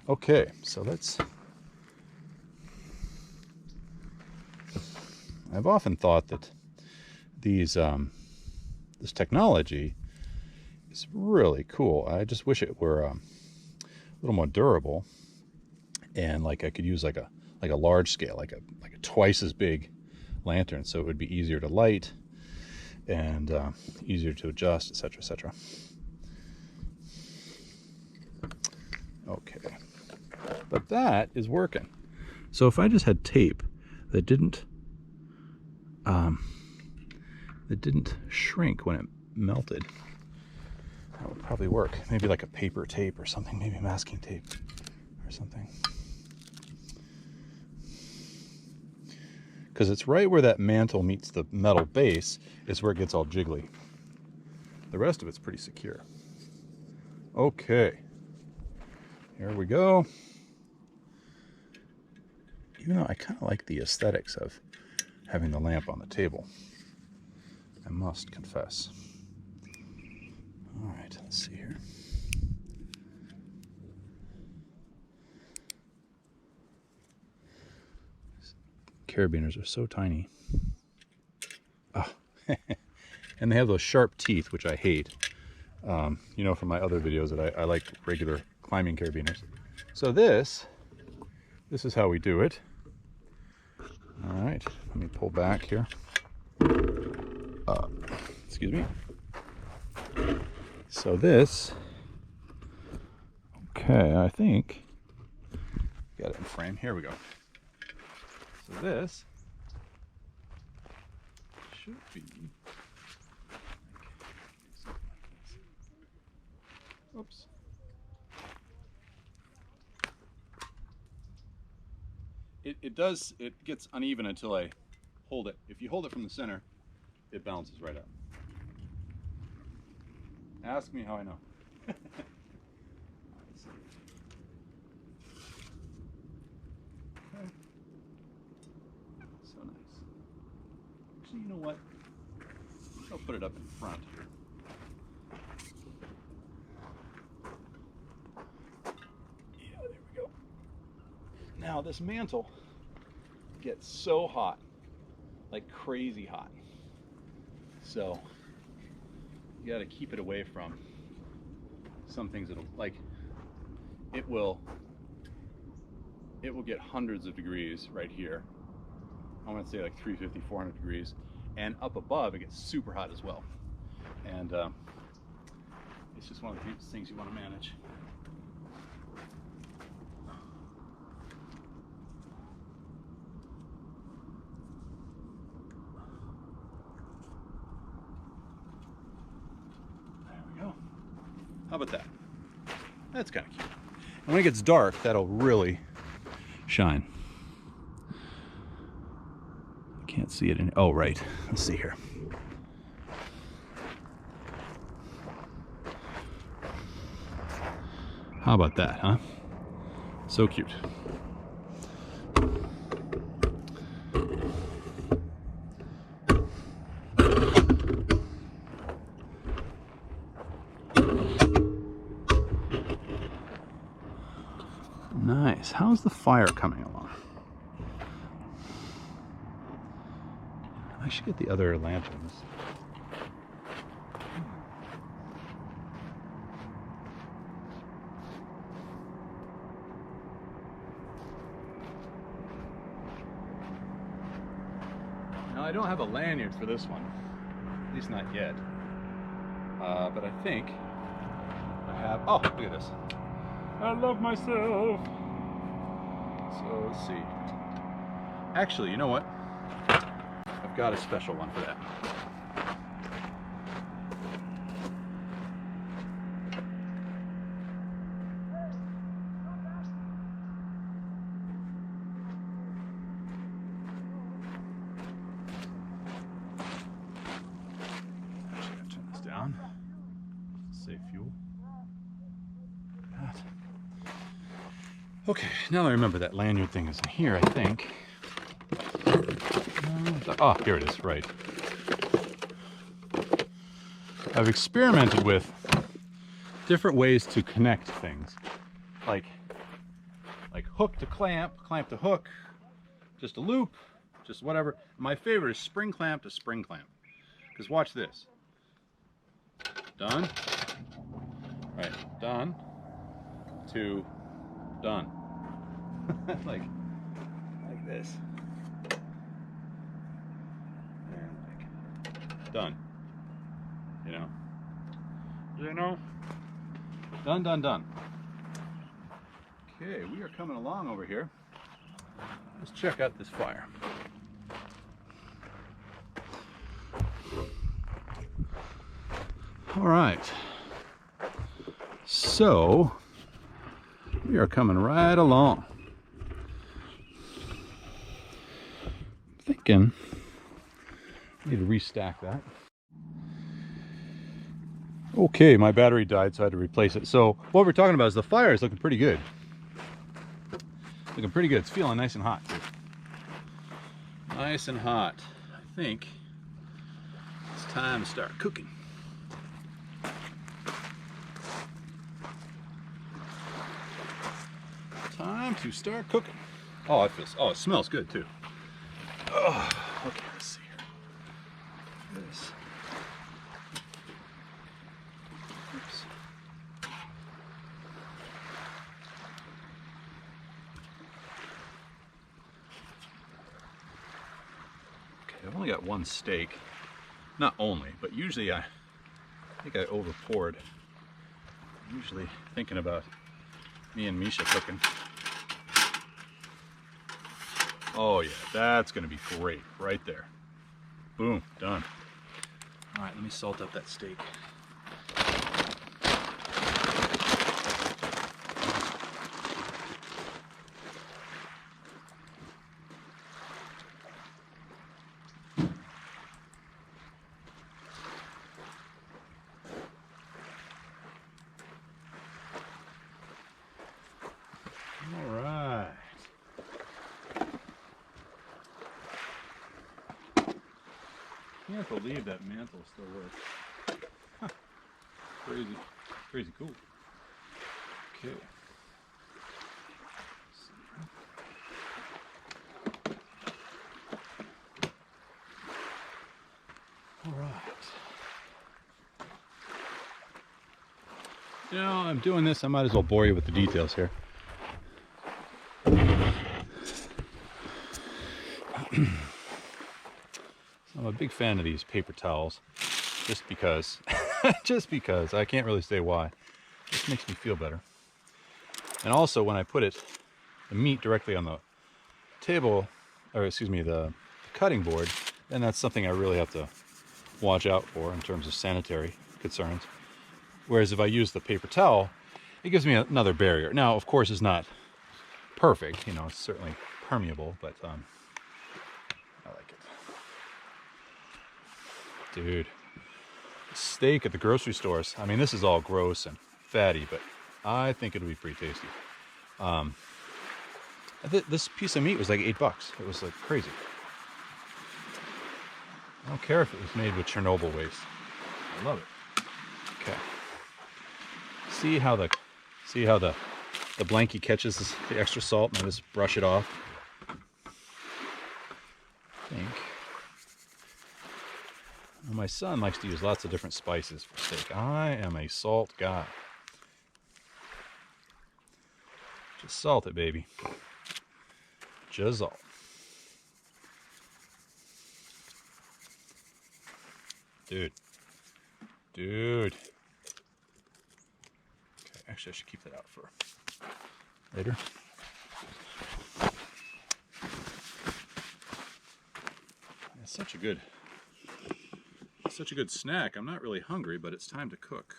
Okay, so let's... I've often thought that these this technology is really cool. I just wish it were a little more durable, and like I could use like a large scale, like a twice as big lantern, so it would be easier to light and easier to adjust, etc., etc. Okay, but that is working. So if I just had tape that didn't that didn't shrink when it melted. That would probably work. Maybe like a paper tape or something, maybe masking tape or something. Because it's right where that mantle meets the metal base is where it gets all jiggly. The rest of it's pretty secure. Okay, here we go. Even though I kind of like the aesthetics of having the lamp on the table, I must confess. All right, let's see here. Carabiners are so tiny. Oh. And they have those sharp teeth, which I hate. You know from my other videos that I like regular climbing carabiners. So this is how we do it. All right, let me pull back here. Excuse me. So this, okay, I think, got it in frame. Here we go. So this should be, oops. It gets uneven until I hold it. If you hold it from the center, it balances right out. Ask me how I know. Okay. So nice. Actually, you know what? I'll put it up in front here. Yeah, there we go. Now this mantle gets so hot, like crazy hot. So you got to keep it away from some things that'll, like, it will get hundreds of degrees right here. I'm gonna say like 350, 400 degrees, and up above it gets super hot as well. And it's just one of the things you want to manage. How about that? That's kind of cute. And when it gets dark, that'll really shine. I can't see it in, oh right, let's see here. How about that, huh? So cute. Nice. How's the fire coming along? I should get the other lanterns. Now I don't have a lanyard for this one, at least not yet. But I think I have, oh, look at this. I love myself. So let's see. Actually, you know what? I've got a special one for that. Actually, I'll turn this down. Save fuel. Okay, now I remember that lanyard thing is in here, I think. Oh, here it is, right. I've experimented with different ways to connect things. Like hook to clamp, clamp to hook, just a loop, just whatever. My favorite is spring clamp to spring clamp. Because watch this. Done. Right, done. To done. like this. And like done. You know? Done, done, done. Okay, we are coming along over here. Let's check out this fire. All right. So we are coming right along. Thinking I need to restack that. Okay, my battery died, so I had to replace it. So what we're talking about is the fire is looking pretty good. Looking pretty good. It's feeling nice and hot too. Nice and hot. I think it's time to start cooking. Time to start cooking. Oh, it smells good too. Oh, okay, let's see here. This. Oops. Okay, I've only got one steak. Not only, but usually I think I over poured. I'm usually thinking about me and Misha cooking. Oh yeah, that's gonna be great right there. Boom, done. All right, let me salt up that steak. All right. Can't believe that mantle still works. Huh. Crazy cool. Okay. All right. You know, I'm doing this, I might as well bore you with the details here. I'm a big fan of these paper towels, just because, I can't really say why. It just makes me feel better. And also when I put the meat directly on the table, or excuse me, the cutting board, then that's something I really have to watch out for in terms of sanitary concerns. Whereas if I use the paper towel, it gives me another barrier. Now, of course, it's not perfect, you know, it's certainly permeable, but I like it. Dude, steak at the grocery stores. I mean, this is all gross and fatty, but I think it'll be pretty tasty. This piece of meat was like $8. It was like crazy. I don't care if it was made with Chernobyl waste. I love it. Okay. See how the blankie catches the extra salt, and I just brush it off. I think. Well, my son likes to use lots of different spices for steak. I am a salt guy. Just salt it, baby. Just salt. Dude. Okay, actually I should keep that out for later. It's such a good snack. I'm not really hungry, but it's time to cook.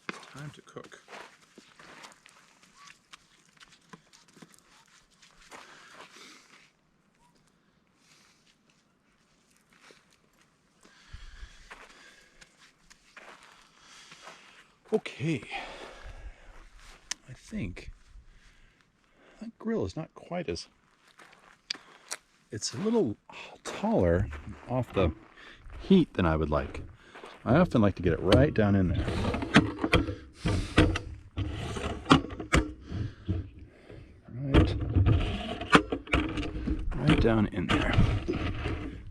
It's time to cook. Okay. I think that grill is not quite as... It's a little taller off the heat than I would like. I often like to get it right down in there. Right down in there.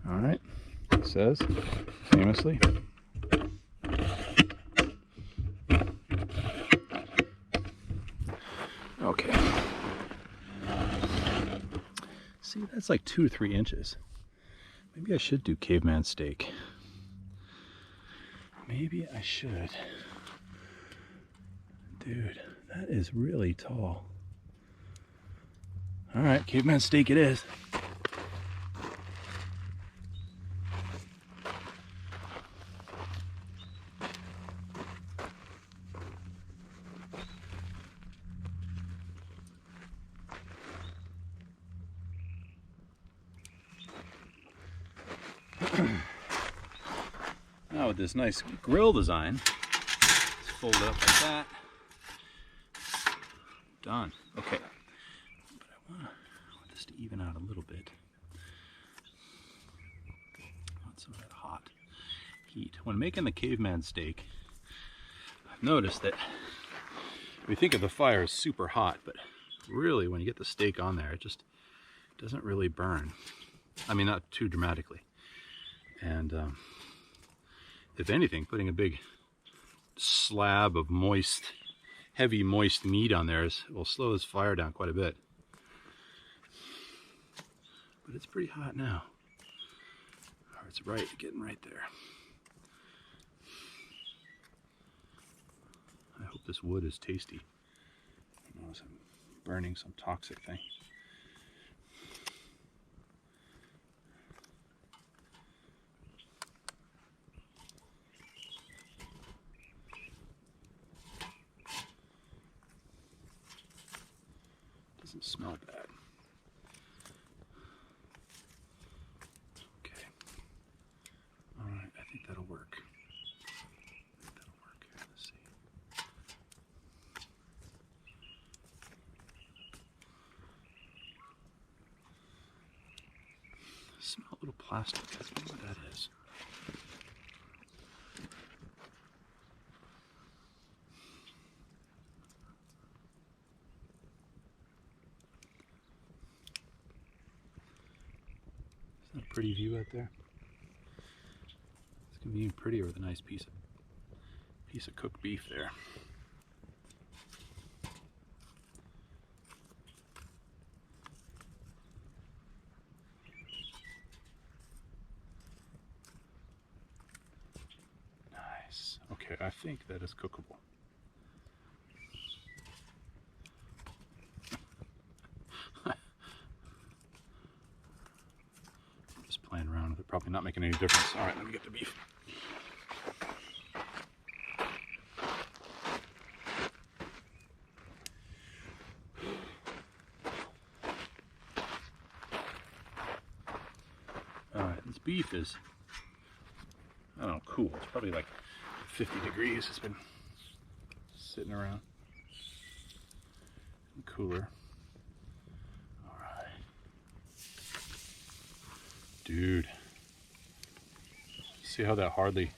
All right. It says famously. Okay. See, that's like 2 to 3 inches. Maybe I should do caveman steak. Maybe I should. Dude, that is really tall. All right, caveman steak it is. Now with this nice grill design, let's fold it up like that. Done. Okay. But I want this to even out a little bit. I want some of that hot heat. When making the caveman steak, I've noticed that we think of the fire as super hot, but really when you get the steak on there, it just doesn't really burn. I mean, not too dramatically. And if anything, putting a big slab of moist, heavy moist meat on there will slow this fire down quite a bit. But it's pretty hot now. Or it's getting right there. I hope this wood is tasty. I don't know, I'm burning some toxic thing. Doesn't smell bad. Okay. All right, I think that'll work. Let's see. I smell a little plastic. I don't know what that is. Isn't that a pretty view out there? It's gonna be even prettier with a nice piece of cooked beef there. Nice. Okay, I think that is cookable. Playing around with it, probably not making any difference. All right, let me get the beef. All right, this beef is, I don't know, cool. It's probably like 50 degrees. It's been sitting around. Cooler. Dude, see how that hardly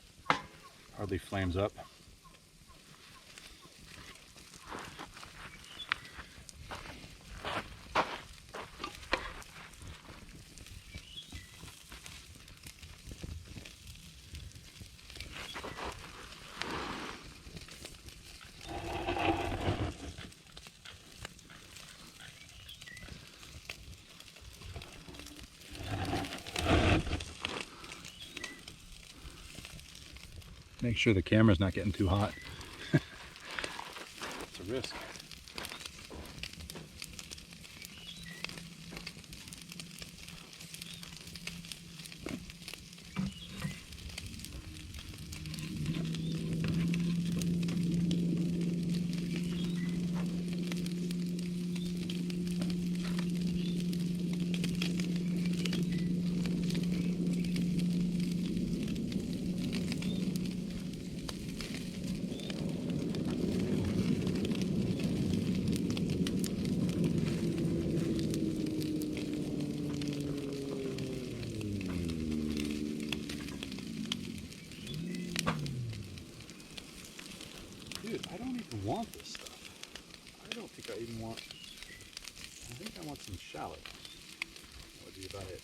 flames up? Make sure the camera's not getting too hot. It's a risk. I don't even want this stuff. I don't think I even want, I think I want some shallot. That would be about it.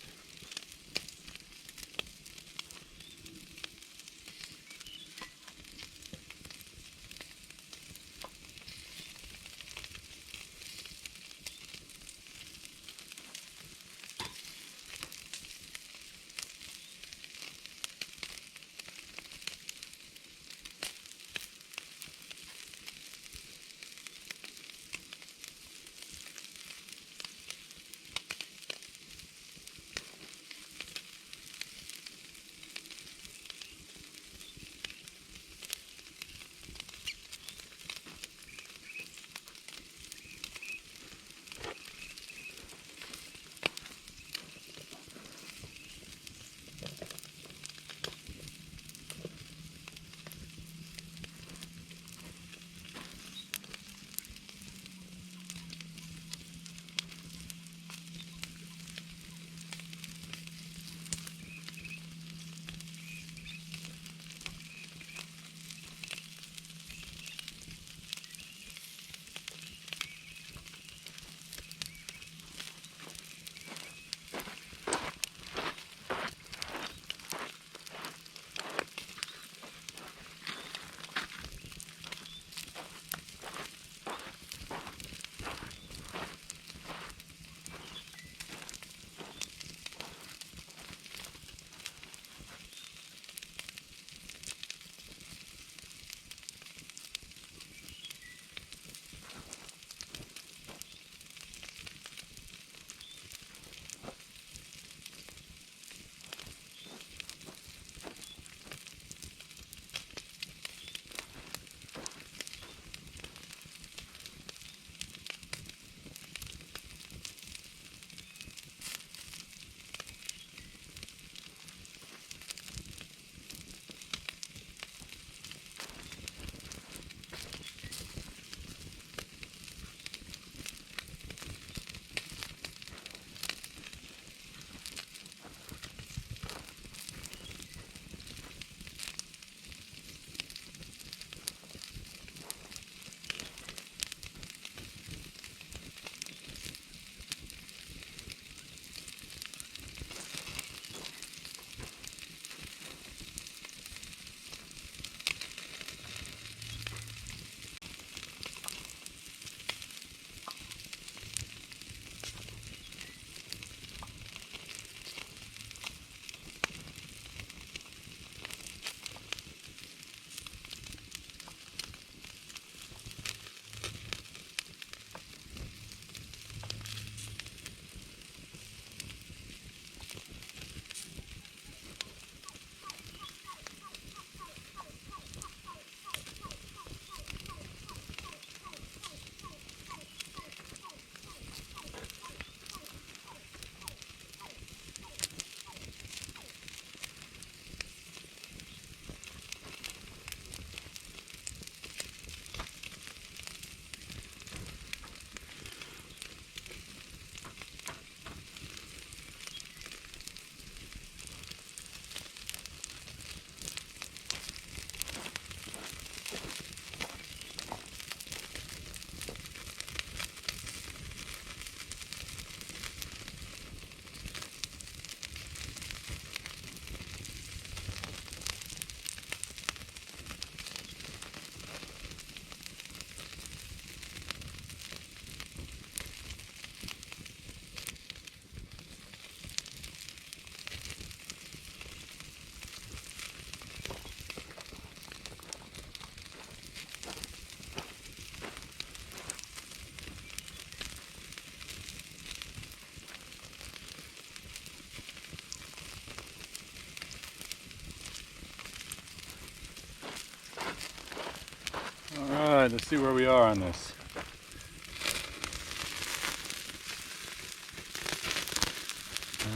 see where we are on this.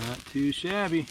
Not too shabby.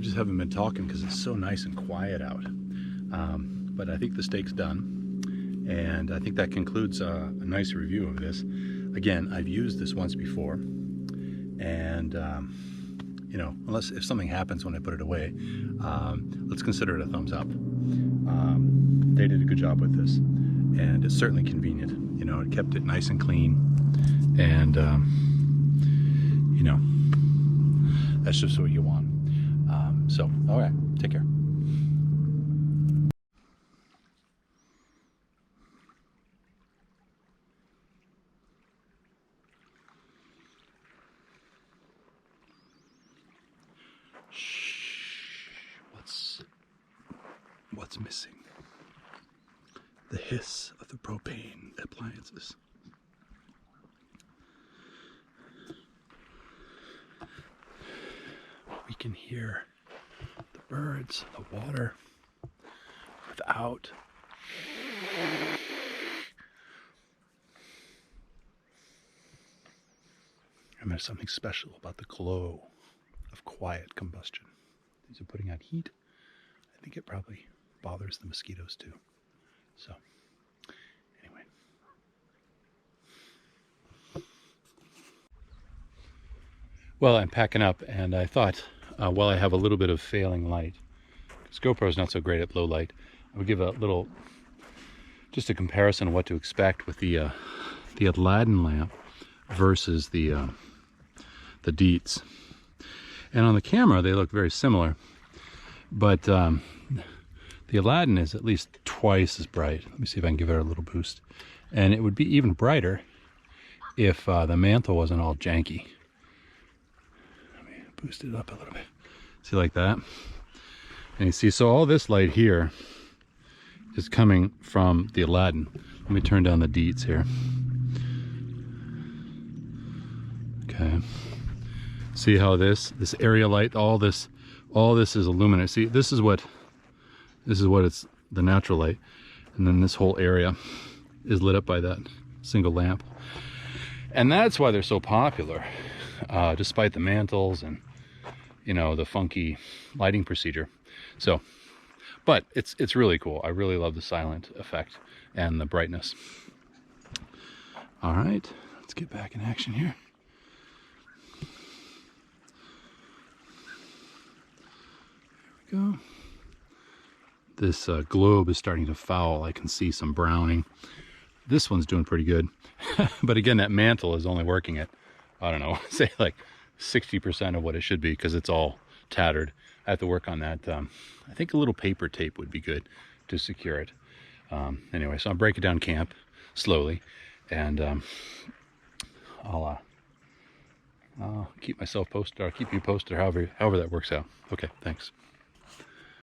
just haven't been talking because it's so nice and quiet out. But I think the steak's done, and I think that concludes a nice review of this. Again, I've used this once before, and you know, unless if something happens when I put it away, let's consider it a thumbs up. They did a good job with this, and it's certainly convenient. You know, it kept it nice and clean, and you know, that's just what you want. So, all right, take care. What's missing? The hiss of the propane appliances. We can hear the birds, the water, without. And there's something special about the glow of quiet combustion. These are putting out heat. I think it probably bothers the mosquitoes too. So, anyway. Well, I'm packing up, and I thought, while I have a little bit of failing light, because GoPro's not so great at low light, I would give a little, just a comparison of what to expect with the Aladin lamp versus the Dietz. And on the camera, they look very similar, but the Aladin is at least twice as bright. Let me see if I can give it a little boost. And it would be even brighter if the mantle wasn't all janky. Let me boost it up a little bit. See, like that? And you see, so all this light here is coming from the Aladin. Let me turn down the Dietz here. Okay. See how this area light, all this is illuminated. See, this is what it's the natural light, and then this whole area is lit up by that single lamp, and that's why they're so popular, despite the mantles and, you know, the funky lighting procedure. So, but it's really cool. I really love the silent effect and the brightness. All right, let's get back in action here. There we go. This globe is starting to foul. I can see some browning. This one's doing pretty good. But again, that mantle is only working at, I don't know, say like 60% of what it should be, because it's all tattered. I have to work on that. I think a little paper tape would be good to secure it. Anyway, so I'll break it down camp slowly, and I'll keep myself posted, or keep you posted, however that works out. Okay, thanks.